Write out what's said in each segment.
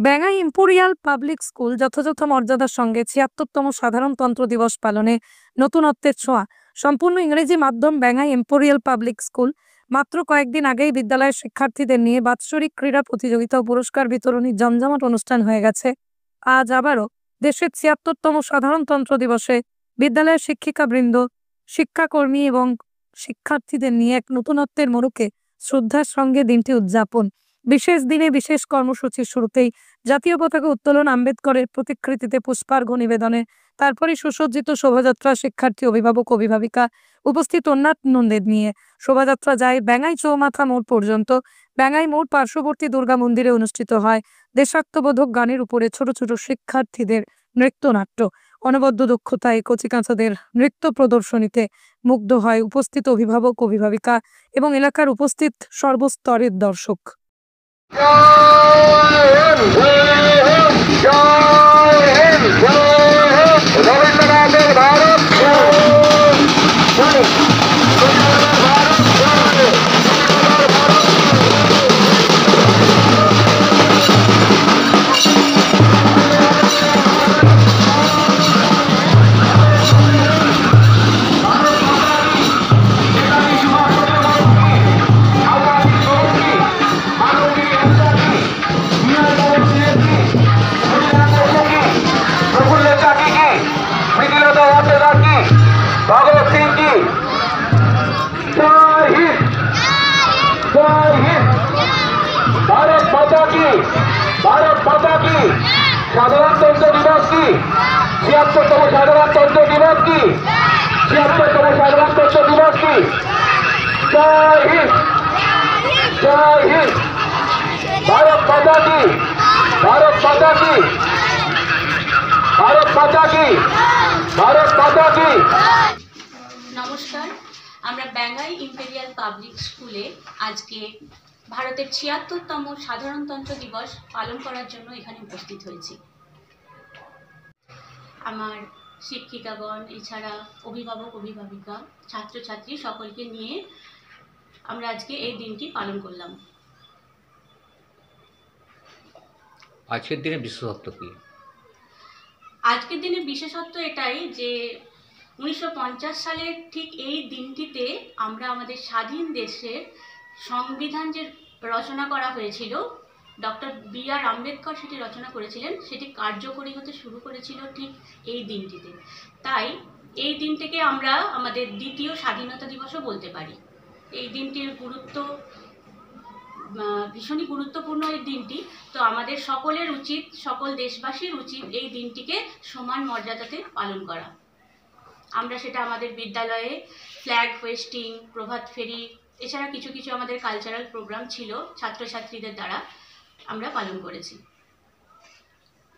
Bengai imperial public school যথাযথ মর্যাদার সঙ্গে ৭৬তম সাধারণতন্ত্র দিবস পালনে নতুনত্বের ছোঁয়া। সম্পূর্ণ ইংরেজি মাধ্যম বেঙ্গাই ইম্পেরিয়াল পাবলিক স্কুল মাত্র কয়েকদিন আগেই বিদ্যালয়ের শিক্ষার্থীদের নিয়ে বাৎসরিক ক্রীড়া প্রতিযোগিতা ও পুরস্কার বিতরণী জমজমাট অনুষ্ঠান হয়ে গেছে। আজ আবারও দেশের ৭৬তম সাধারণতন্ত্র দিবসে বিদ্যালয়ের শিক্ষিকাবৃন্দ, শিক্ষাকর্মী এবং শিক্ষার্থীদের নিয়ে এক নতুনত্বের মোড়কে শ্রদ্ধার সঙ্গে দিনটি উদযাপন। বিশেষ দিনে বিশেষ কর্মসূচির শুরুতেই জাতীয় পতাকা উত্তোলন, আম্বেদকরের প্রতিকৃতিতে পুষ্পার্ঘ্য নিবেদনে, তারপরে সুসজ্জিত শোভাযাত্রা, শিক্ষার্থী, অভিভাবক, অভিভাবিকা উপস্থিত অন্যান্যদের নিয়ে শোভাযাত্রা যায় বেঙ্গাই চৌমাথা মোড় পর্যন্ত। বেঙ্গাই মোড় পার্শ্ববর্তী দুর্গা মন্দিরে অনুষ্ঠিত হয় দেশাত্মবোধক গানের উপরে ছোট ছোট শিক্ষার্থীদের নৃত্যনাট্য। অনবদ্য দক্ষতায় কচিকাঁচাদের নৃত্য প্রদর্শনীতে মুগ্ধ হয় উপস্থিত অভিভাবক, অভিভাবিকা এবং এলাকার উপস্থিত সর্বস্তরের দর্শক। রবীন্দ্রনাথের ভারত भगत सिंह की जय हिंद, जय हिंद। भारत माता की, भारत माता की। साधारणतंत्र दिवस की ৭৬তম साधारणतंत्र दिवस की ৭৬তম साधारणतंत्र दिवस की जय हिंद, जय हिंद। भारत माता की, भारत माता की, भारत माता की, भारत माता की। নমস্কার, আমরা বেঙ্গাই ইম্পেরিয়াল পাবলিক স্কুলে আজকে ভারতের ৭৬তম সাধারণতন্ত্র দিবস পালন করার জন্য এখানে উপস্থিত হয়েছি। আমার শিক্ষিকাগণ, এছাড়া অভিভাবক, অভিভাবিকা, ছাত্রছাত্রী সকলকে নিয়ে আমরা আজকে এই দিনটি পালন করলাম। আজকের দিনে বিশেষত্ব কি? আজকের দিনে বিশেষত্ব এটাই যে ১৯৫০ সালের ঠিক এই দিনটিতে আমরা আমাদের স্বাধীন দেশের সংবিধান যে রচনা করা হয়েছিল, ডক্টর বি.আর. আম্বেদকর সেটি রচনা করেছিলেন, সেটি কার্যকরী হতে শুরু করেছিল ঠিক এই দিনটিতে। তাই এই দিনটিকে আমরা আমাদের দ্বিতীয় স্বাধীনতা দিবসও বলতে পারি। এই দিনটির গুরুত্ব ভীষণই গুরুত্বপূর্ণ এই দিনটি। তো আমাদের সকলের উচিত, সকল দেশবাসীর উচিত এই দিনটিকে সমান মর্যাদাতে পালন করা। আমরা সেটা আমাদের বিদ্যালয়ে ফ্ল্যাগ হোয়েস্টিং, প্রভাত ফেরি, এছাড়া কিছু কিছু আমাদের কালচারাল প্রোগ্রাম ছিল ছাত্রছাত্রীদের দ্বারা আমরা পালন করেছি।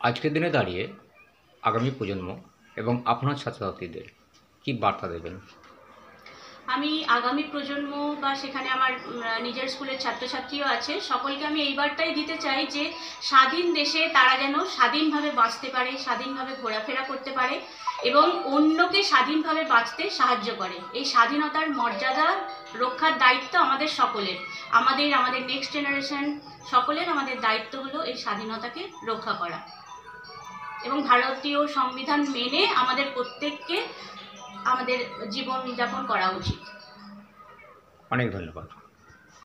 আজকের দিনে দাঁড়িয়ে আগামী প্রজন্ম এবং আপনার ছাত্রছাত্রীদের কি বার্তা দেবেন? আমি আগামী প্রজন্ম বা সেখানে আমার নিজের স্কুলের ছাত্রছাত্রীও আছে, সকলকে আমি এই বার্তাই দিতে চাই যে স্বাধীন দেশে তারা যেন স্বাধীনভাবে বাঁচতে পারে, স্বাধীনভাবে ঘোরাফেরা করতে পারে এবং অন্যকে স্বাধীনভাবে বাঁচতে সাহায্য করে। এই স্বাধীনতার মর্যাদা রক্ষার দায়িত্ব আমাদের সকলের, আমাদের নেক্সট জেনারেশন সকলের আমাদের দায়িত্ব হলো এই স্বাধীনতাকে রক্ষা করা এবং ভারতীয় সংবিধান মেনে আমাদের প্রত্যেককে আমাদের জীবনযাপন করা উচিত। অনেক ধন্যবাদ।